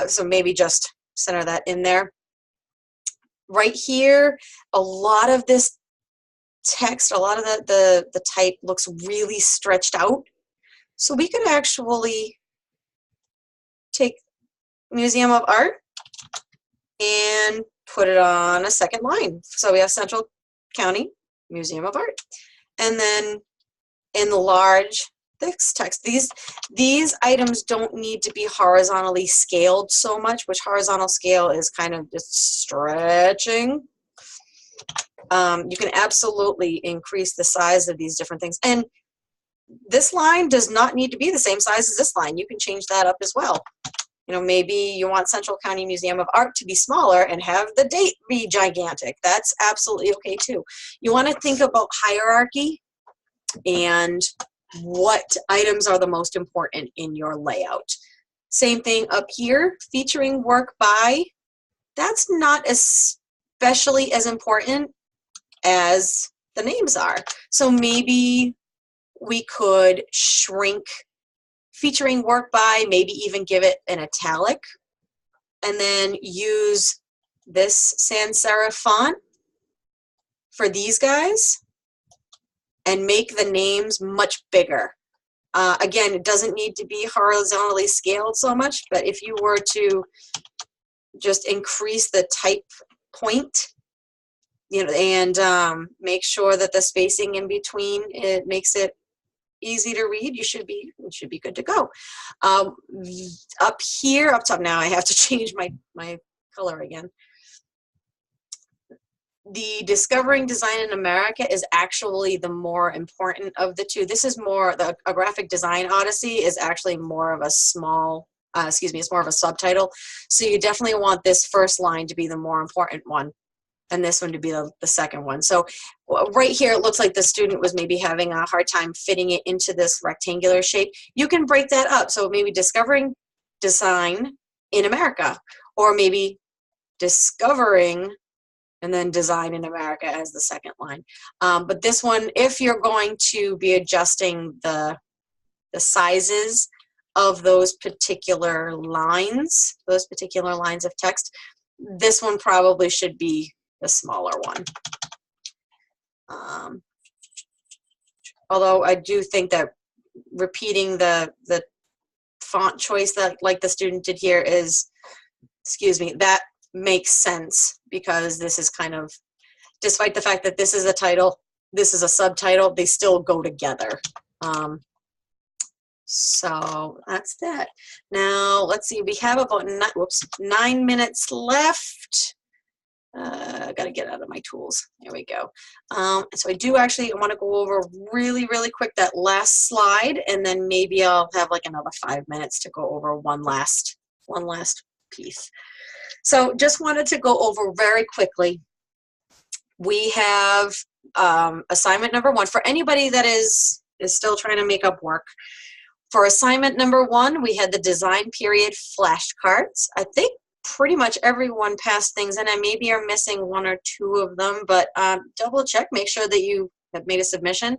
So maybe just center that in there. Right here, a lot of this text, a lot of the type looks really stretched out. So we could actually take Museum of Art and put it on a second line. So we have Central County Museum of Art. And then enlarge this text. These items don't need to be horizontally scaled so much, which horizontal scale is kind of just stretching. You can absolutely increase the size of these different things. And this line does not need to be the same size as this line. You can change that up as well. You know, maybe you want Central County Museum of Art to be smaller and have the date be gigantic. That's absolutely okay too. You want to think about hierarchy and what items are the most important in your layout. Same thing up here, featuring work by. That's not especially as important as the names are. So maybe we could shrink featuring work by, maybe even give it an italic, and then use this sans serif font for these guys and make the names much bigger. Again, it doesn't need to be horizontally scaled so much, but if you were to just increase the type point you know, and make sure that the spacing in between, it makes it easy to read. You should be good to go. Up here, up top now, I have to change my color again. The Discovering Design in America is actually the more important of the two. This is more, a graphic design odyssey is actually more of a small, it's more of a subtitle. So you definitely want this first line to be the more important one, and this one to be the second one. So right here, it looks like the student was maybe having a hard time fitting it into this rectangular shape. You can break that up. So maybe Discovering Design in America, or maybe Discovering and then Design in America as the second line. But this one, if you're going to be adjusting the sizes of those particular lines of text, this one probably should be the smaller one. Although I do think that repeating the font choice that like the student did here is, that makes sense, because this is kind of, despite the fact that this is a title, this is a subtitle, they still go together. So that's that. Now let's see, we have about 9 minutes left. I gotta get out of my tools. There we go. So I do actually want to go over really quick that last slide, and then maybe I'll have like another 5 minutes to go over one last piece. So just wanted to go over very quickly. We have assignment number 1 for anybody that is still trying to make up work. For assignment number 1, we had the design period flashcards. I think pretty much everyone passed things in, and maybe you're missing 1 or 2 of them, but double check, make sure that you have made a submission.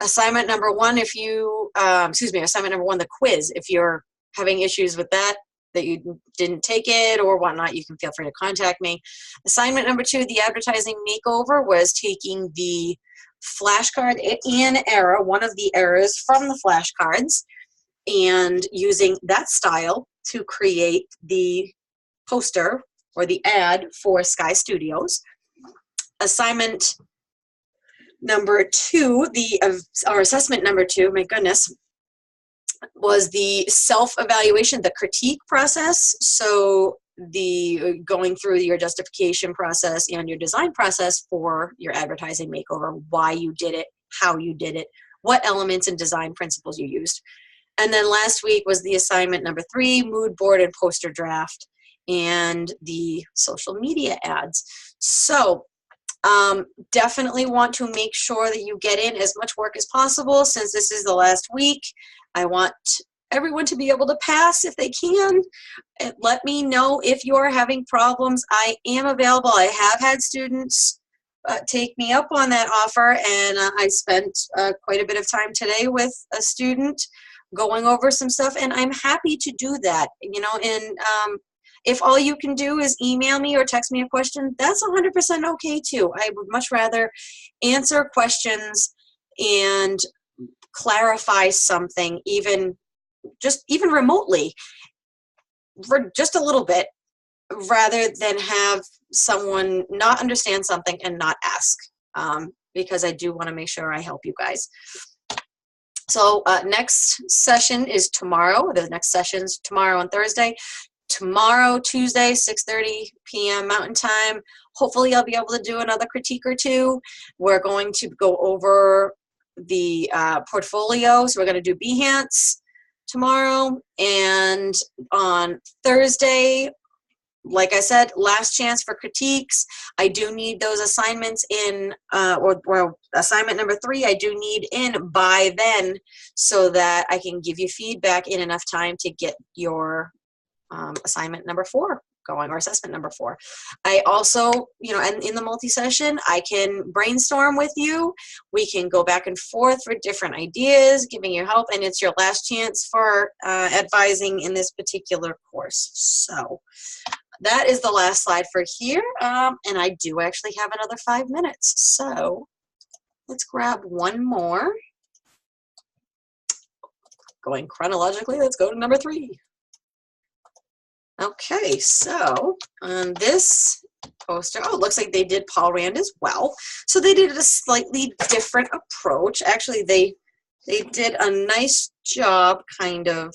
Assignment number 1, if you, assignment number 1, the quiz, if you're having issues with that you didn't take it or whatnot, you can feel free to contact me. Assignment number 2, the advertising makeover, was taking the flashcard and error, one of the errors from the flashcards, and using that style to create the poster or the ad for Sky Studios. Assignment number 2, or assessment number 2, my goodness, was the self-evaluation, the critique process. So the going through your justification process and your design process for your advertising makeover, why you did it, how you did it, what elements and design principles you used. And then last week was the assignment number 3, mood board and poster draft, and the social media ads. So definitely want to make sure that you get in as much work as possible. Since this is the last week, I want everyone to be able to pass if they can. Let me know if you're having problems. I am available. I have had students take me up on that offer, and I spent quite a bit of time today with a student going over some stuff, and I'm happy to do that. You know, and if all you can do is email me or text me a question, that's 100% okay too. I would much rather answer questions and clarify something, even remotely, for just a little bit, rather than have someone not understand something and not ask, because I do want to make sure I help you guys. So next session is tomorrow. The next session is tomorrow and Thursday. Tomorrow, Tuesday, 6:30 p.m. Mountain Time. Hopefully I'll be able to do another critique or 2. We're going to go over the portfolio. So we're going to do Behance tomorrow. And on Thursday, like I said, last chance for critiques. I do need those assignments in, or assignment number 3, I do need in by then, so that I can give you feedback in enough time to get your assignment number 4 going, or assessment number 4. I also, you know, and in the multi-session, I can brainstorm with you. We can go back and forth for different ideas, giving you help, and it's your last chance for advising in this particular course. So that is the last slide for here, and I do actually have another 5 minutes. So let's grab one more. Going chronologically, let's go to number 3. Okay, so this poster. Oh, it looks like they did Paul Rand as well. So they did a slightly different approach. Actually, they did a nice job kind of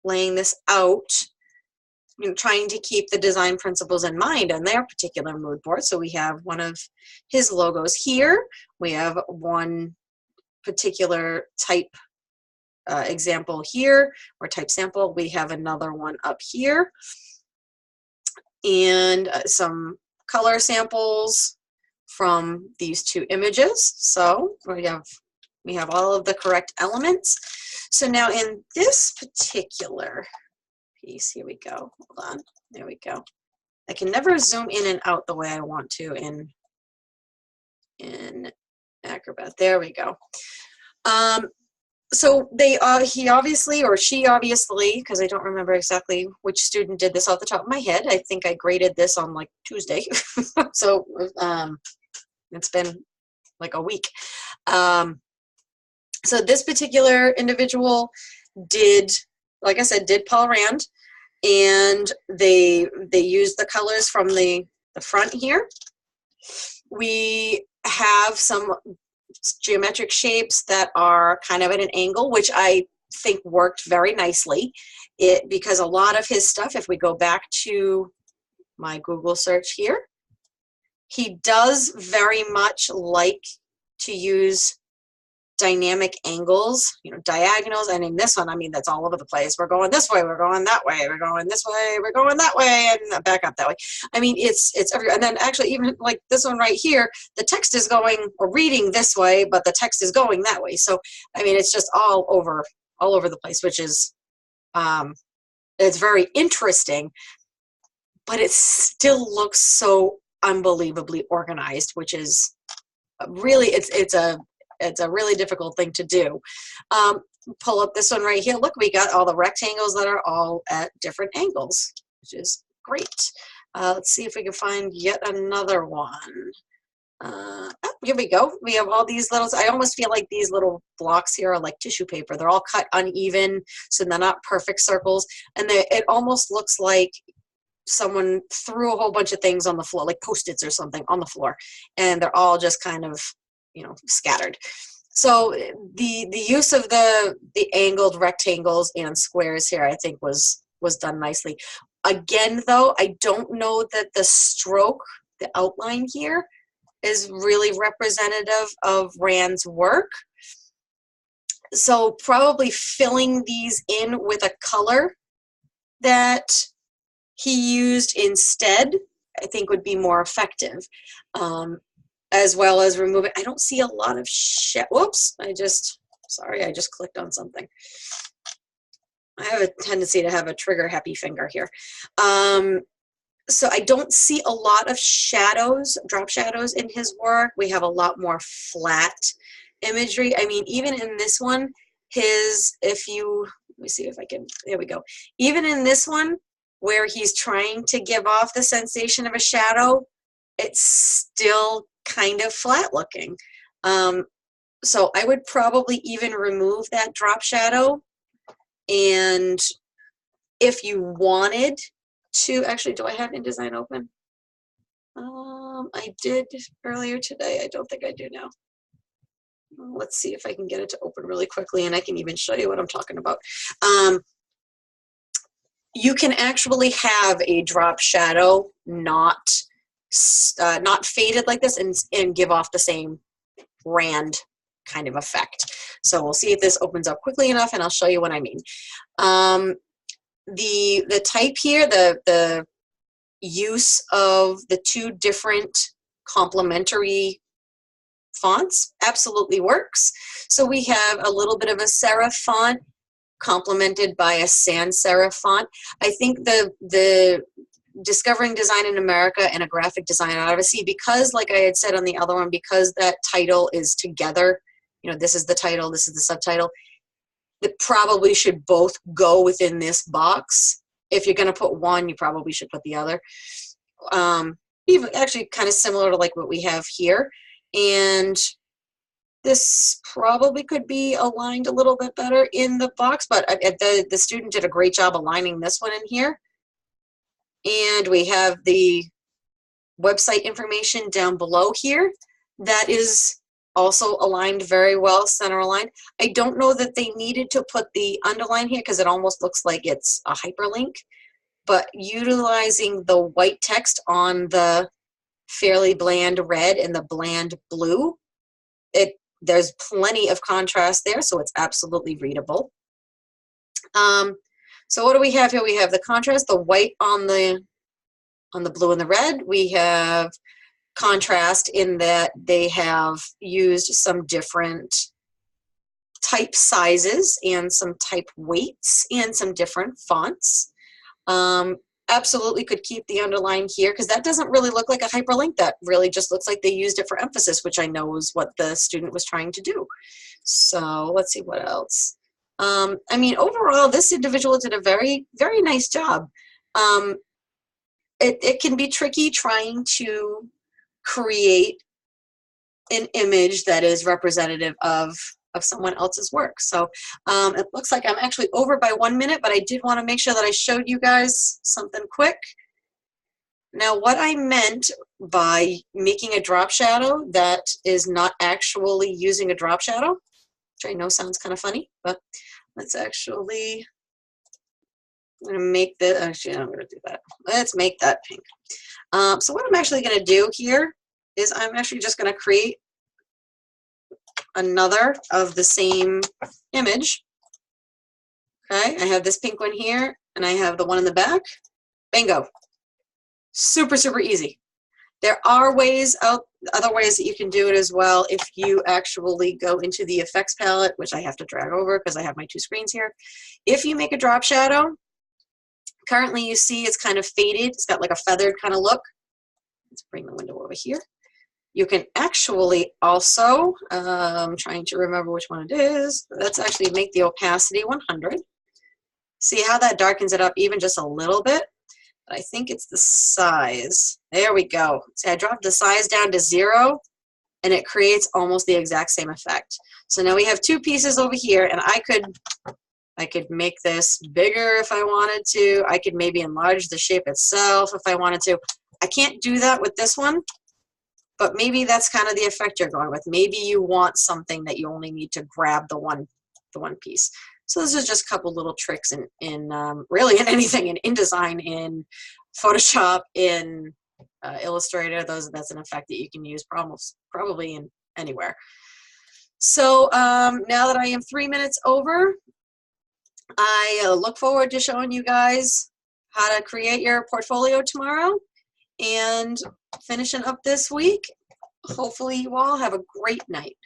laying this out, you know, trying to keep the design principles in mind on their particular mood board. So we have one of his logos here. We have one particular type example here, or type sample. We have another one up here, and some color samples from these two images. So we have all of the correct elements. So now in this particular piece, here we go. Hold on. There we go. I can never zoom in and out the way I want to in Acrobat. There we go. So he obviously, or she obviously, because I don't remember exactly which student did this off the top of my head. I think I graded this on like Tuesday. So it's been like a week. So this particular individual did, like I said, did Paul Rand, and they used the colors from the front here. We have some geometric shapes that are kind of at an angle, which I think worked very nicely. Because a lot of his stuff, if we go back to my Google search here, he does very much like to use dynamic angles, you know, diagonals, and in this one, I mean, that's all over the place. We're going this way, we're going that way, we're going this way, we're going that way, and back up that way. I mean, it's everywhere. And then actually, even like this one right here, the text is going or reading this way, but the text is going that way. So I mean, it's just all over the place, which is it's very interesting, but it still looks so unbelievably organized, which is really it's a really difficult thing to do. Pull up this one right here. Look, we got all the rectangles that are all at different angles, which is great. Let's see if we can find yet another one. Oh, here we go. We have all these little, I almost feel like these little blocks here are like tissue paper. They're all cut uneven, so they're not perfect circles. And it almost looks like someone threw a whole bunch of things on the floor, like Post-its or something on the floor. And they're all just kind of, you know, scattered. So the use of the angled rectangles and squares here, I think was done nicely. Again, though, I don't know that the stroke, the outline here, is really representative of Rand's work. So probably filling these in with a color that he used instead, I think would be more effective. As well as removing, I don't see a lot of whoops, I just clicked on something. I have a tendency to have a trigger happy finger here. So I don't see a lot of shadows, drop shadows in his work. We have a lot more flat imagery. I mean, even in this one, let me see if I can, there we go. Even in this one, where he's trying to give off the sensation of a shadow, it's still kind of flat looking. So I would probably even remove that drop shadow. And if you wanted to, actually, do I have InDesign open? I did earlier today. I don't think I do now. Let's see if I can get it to open really quickly, and I can even show you what I'm talking about. You can actually have a drop shadow not faded like this and give off the same Rand kind of effect. So we'll see if this opens up quickly enough, and I'll show you what I mean. The type here, the use of the two different complementary fonts absolutely works. So we have a little bit of a serif font complemented by a sans serif font. I think the Discovering Design in America and a graphic design odyssey, because like I had said on the other one, because that title is together, you know, this is the title, this is the subtitle, it probably should both go within this box. If you're going to put one, you probably should put the other. Even actually kind of similar to like what we have here. And this probably could be aligned a little bit better in the box, but the student did a great job aligning this one in here. And we have the website information down below here that is also aligned very well, center aligned. I don't know that they needed to put the underline here because it almost looks like it's a hyperlink, but utilizing the white text on the fairly bland red and the bland blue, there's plenty of contrast there, so it's absolutely readable. So what do we have here? We have the contrast, the white on the blue and the red. We have contrast in that they have used some different type sizes and some type weights and some different fonts. Absolutely could keep the underline here because that doesn't really look like a hyperlink. That really just looks like they used it for emphasis, which I know is what the student was trying to do. So let's see what else. I mean, overall, this individual did a very, very nice job. It can be tricky trying to create an image that is representative of someone else's work. So it looks like I'm actually over by 1 minute, but I did want to make sure that I showed you guys something quick. Now, what I meant by making a drop shadow that is not actually using a drop shadow, which I know sounds kind of funny, but let's actually, I'm going to make this, actually, I'm going to do that. Let's make that pink. So what I'm actually going to do here is I'm actually just going to create another of the same image. Okay, I have this pink one here, and I have the one in the back. Bingo. Super, super easy. There are ways out, other ways that you can do it as well if you actually go into the effects palette, which I have to drag over because I have my two screens here. If you make a drop shadow, currently you see it's kind of faded. It's got like a feathered kind of look. Let's bring the window over here. You can actually also, I'm trying to remember which one it is. Let's actually make the opacity 100. See how that darkens it up even just a little bit? But I think it's the size. There we go. See, I dropped the size down to 0, and it creates almost the exact same effect. So now we have two pieces over here, and I could make this bigger if I wanted to. I could maybe enlarge the shape itself if I wanted to. I can't do that with this one. But maybe that's kind of the effect you're going with. Maybe you want something that you only need to grab the one piece. So this is just a couple little tricks in really in anything, in InDesign, in Photoshop, in Illustrator. That's an effect that you can use probably in anywhere. So now that I am 3 minutes over, I look forward to showing you guys how to create your portfolio tomorrow. And finishing up this week, hopefully you all have a great night.